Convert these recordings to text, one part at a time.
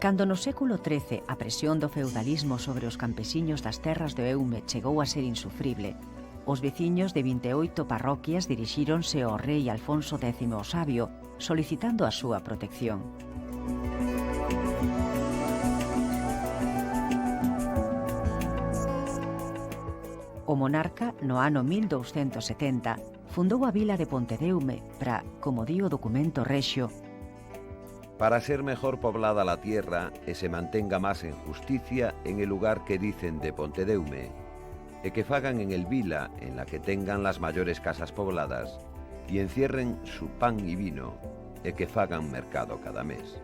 Cando no século XIII a presión do feudalismo sobre os campesiños das terras do Eume chegou a ser insufrible, os veciños de 28 parroquias dirixíronse ao rei Alfonso X o Sabio solicitando a súa protección. O monarca, no ano 1270, fundou a vila de Pontedeume para, como di o documento rexio, para ser mejor poblada la tierra e se mantenga más en justicia en el lugar que dicen de Pontedeume, e que fagan en el vila en la que tengan las mayores casas pobladas, y encierren su pan y vino, e que fagan mercado cada mes.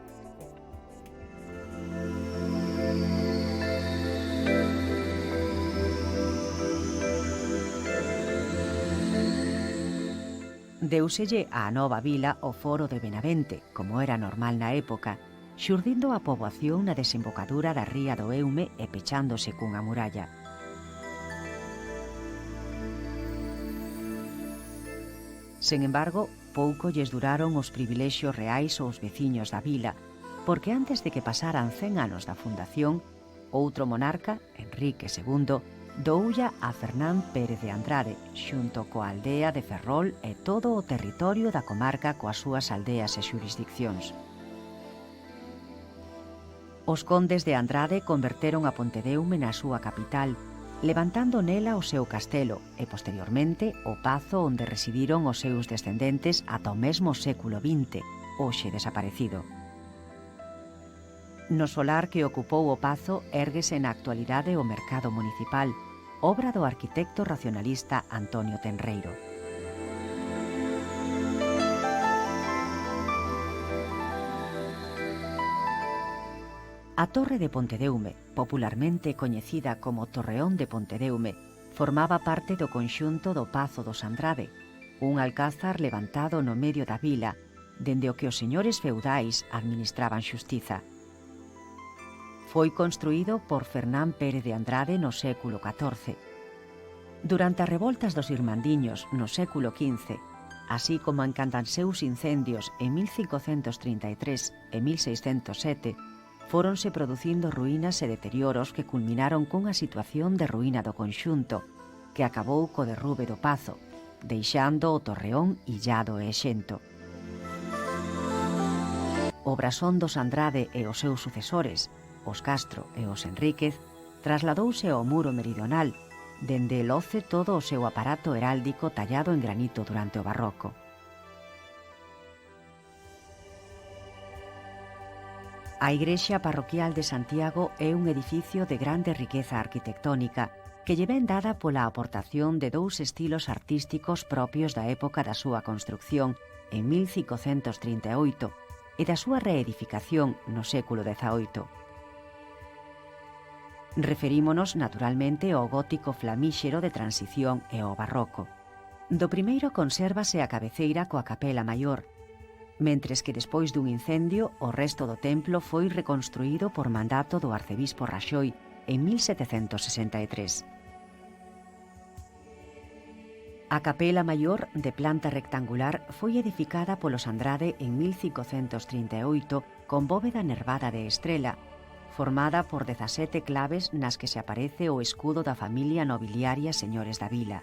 Deuselle á nova vila o foro de Benavente, como era normal na época, xurdindo a poboación na desembocadura da ría do Eume e pechándose cunha muralla. Sen embargo, pouco lles duraron os privilexios reais aos veciños da vila, porque antes de que pasaran 100 anos da fundación, outro monarca, Enrique II, doulla a Fernán Pérez de Andrade, xunto coa aldea de Ferrol e todo o territorio da comarca coas súas aldeas e xurisdiccións. Os condes de Andrade converteron a Pontedeume na súa capital, levantando nela o seu castelo e, posteriormente, o pazo onde residiron os seus descendentes ata o mesmo século XX, hoxe desaparecido. No solar que ocupou o pazo érguese na actualidade o mercado municipal, obra do arquitecto racionalista Antonio Tenreiro. A Torre de Pontedeume, popularmente coñecida como Torreón de Pontedeume, formaba parte do conxunto do Pazo dos Andrade, un alcázar levantado no medio da vila, dende o que os señores feudais administraban xustiza. Foi construído por Fernán Pérez de Andrade no século XIV. Durante as revoltas dos irmandiños no século XV, así como en candanseus incendios en 1533 e 1607, fóronse producindo ruínas e deterioros que culminaron cunha situación de ruína do conxunto, que acabou co derrube do pazo, deixando o torreón illado e exento. O brasón dos Andrade e os seus sucesores, os Castro e os Enríquez, trasladouse ao muro meridional, dende loce todo o seu aparato heráldico tallado en granito durante o barroco. A igrexa parroquial de Santiago é un edificio de grande riqueza arquitectónica que lle ven dada pola aportación de dous estilos artísticos propios da época da súa construcción en 1538 e da súa reedificación no século XVIII. Referímonos, naturalmente, ao gótico flamíxero de transición e ao barroco. Do primeiro consérvase a cabeceira coa capela maior, mentres que despois dun incendio o resto do templo foi reconstruído por mandato do arcebispo Raxoi en 1763. A capela maior, de planta rectangular, foi edificada polos Andrade en 1538 con bóveda nervada de estrela, formada por 17 claves nas que se aparece o escudo da familia nobiliaria señores da vila.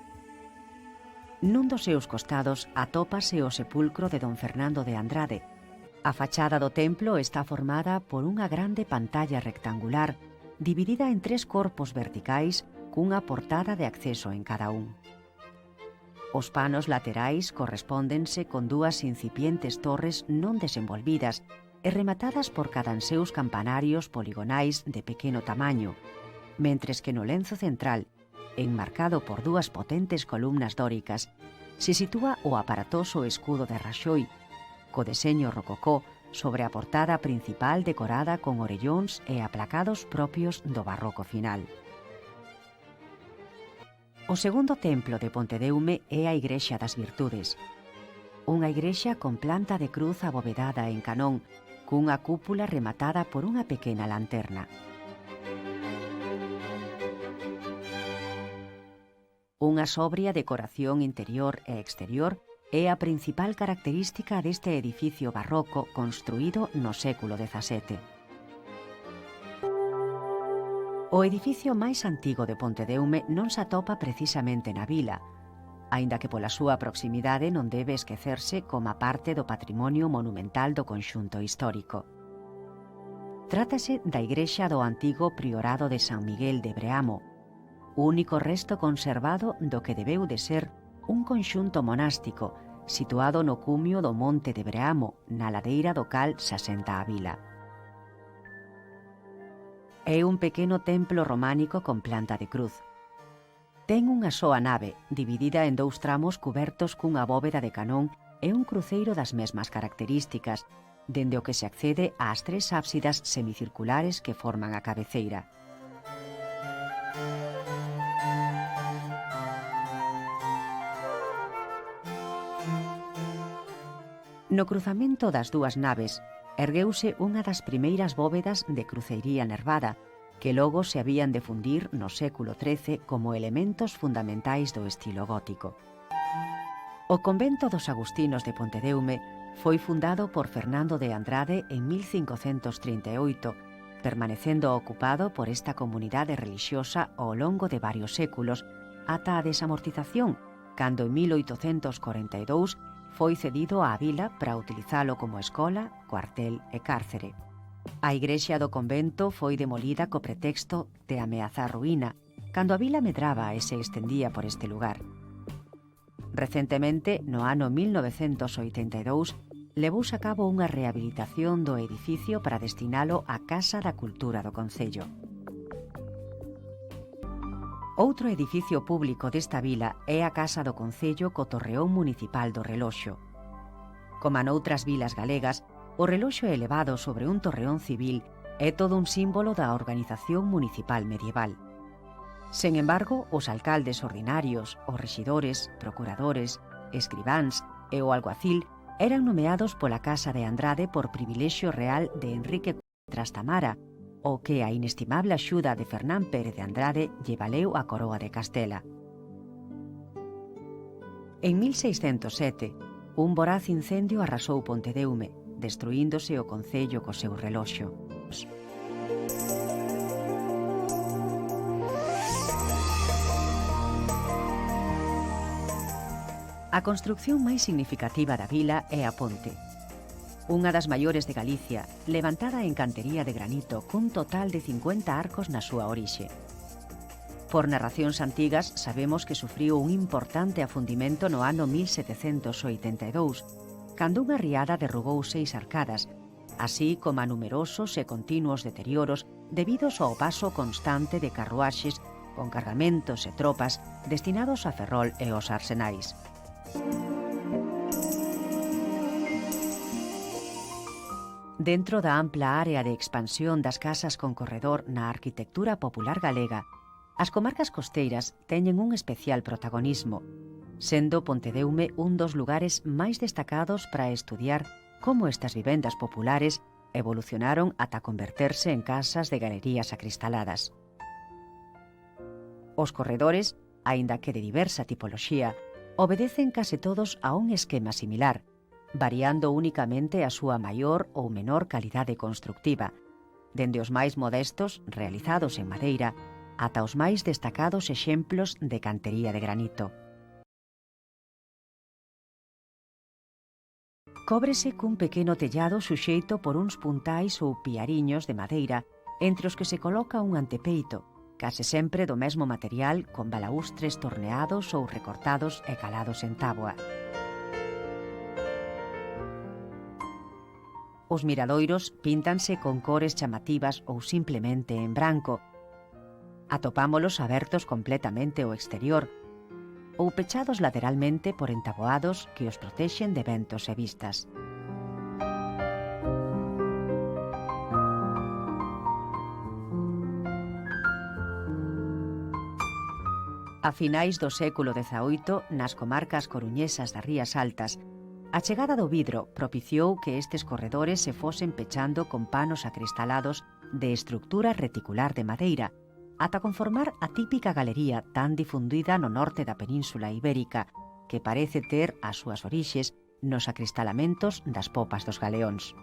Nun dos seus costados atópase o sepulcro de don Fernando de Andrade. A fachada do templo está formada por unha grande pantalla rectangular dividida en 3 corpos verticais cunha portada de acceso en cada un. Os panos laterais correspóndense con 2 incipientes torres non desenvolvidas e rematadas por cadanseus campanarios poligonais de pequeno tamaño, mentres que no lenzo central, enmarcado por 2 potentes columnas dóricas, se sitúa o aparatoso escudo de Raxoi, co deseño rococó sobre a portada principal decorada con orellóns e aplacados propios do barroco final. O segundo templo de Pontedeume é a Igrexa das Virtudes, unha igrexa con planta de cruz abovedada en canón, cunha cúpula rematada por unha pequena lanterna. Unha sobria decoración interior e exterior é a principal característica deste edificio barroco construído no século XVII. O edificio máis antigo de Pontedeume non se atopa precisamente na vila, aínda que pola súa proximidade non debe esquecerse como parte do patrimonio monumental do conxunto histórico. Trátase da igrexa do antigo priorado de San Miguel de Breamo, o único resto conservado do que debeu de ser un conxunto monástico situado no cumio do monte de Breamo, na ladeira do cal se asenta a vila. É un pequeno templo románico con planta de cruz. Ten unha soa nave, dividida en 2 tramos cubertos cunha bóveda de canón e un cruceiro das mesmas características, dende o que se accede ás 3 ábsidas semicirculares que forman a cabeceira. No cruzamento das 2 naves, ergueuse unha das primeiras bóvedas de cruceiría nervada, que logo se habían de fundir no século XIII como elementos fundamentais do estilo gótico. O convento dos Agustinos de Pontedeume foi fundado por Fernando de Andrade en 1538, permanecendo ocupado por esta comunidade relixiosa ao longo de varios séculos, ata a desamortización, cando en 1842 foi cedido á vila para utilizalo como escola, cuartel e cárcere. A igrexa do convento foi demolida co pretexto de ameazar ruína, cando a vila medraba e se extendía por este lugar. Recentemente, no ano 1982, levouse a cabo unha rehabilitación do edificio para destinalo á Casa da Cultura do Concello. Outro edificio público desta vila é a Casa do Concello co Torreón Municipal do Reloxo. Como noutras vilas galegas, o reloxo elevado sobre un torreón civil é todo un símbolo da organización municipal medieval. Sen embargo, os alcaldes ordinarios, os rexidores, procuradores, escribáns e o alguacil eran nomeados pola Casa de Andrade por privilexio real de Enrique Trastamara, o que a inestimable axuda de Fernán Pérez de Andrade lle valeu a coroa de Castela. En 1607, un voraz incendio arrasou Pontedeume, destruíndose o concello co seu reloxo. A construción máis significativa da vila é a ponte, unha das maiores de Galicia, levantada en cantería de granito cun total de 50 arcos na súa orixe. Por narracións antigas sabemos que sufriu un importante afundimento no ano 1782, cando unha riada derrubou 6 arcadas, así como a numerosos e continuos deterioros debidos ao paso constante de carruaxes con cargamentos e tropas destinados a Ferrol e aos arsenais. Dentro da ampla área de expansión das casas con corredor na arquitectura popular galega, as comarcas costeiras teñen un especial protagonismo, sendo Pontedeume un dos lugares máis destacados para estudiar como estas vivendas populares evolucionaron ata converterse en casas de galerías acristaladas. Os corredores, aínda que de diversa tipoloxía, obedecen case todos a un esquema similar, variando únicamente a súa maior ou menor calidade constructiva, dende os máis modestos, realizados en madeira, ata os máis destacados exemplos de cantería de granito. Cóbrese cun pequeno tellado suxeito por uns puntais ou piariños de madeira, entre os que se coloca un antepeito, case sempre do mesmo material con balaustres torneados ou recortados e calados en táboa. Os miradoiros píntanse con cores chamativas ou simplemente en branco. Atopámolos abertos completamente ao exterior ou pechados lateralmente por entaboados que os protexen de ventos e vistas. A finais do século XVIII, nas comarcas coruñesas das Rías Altas, a chegada do vidro propiciou que estes corredores se fosen pechando con panos acristalados de estructura reticular de madeira, ata conformar a típica galería tan difundida no norte da Península Ibérica, que parece ter as súas orixes nos acristalamentos das popas dos galeóns.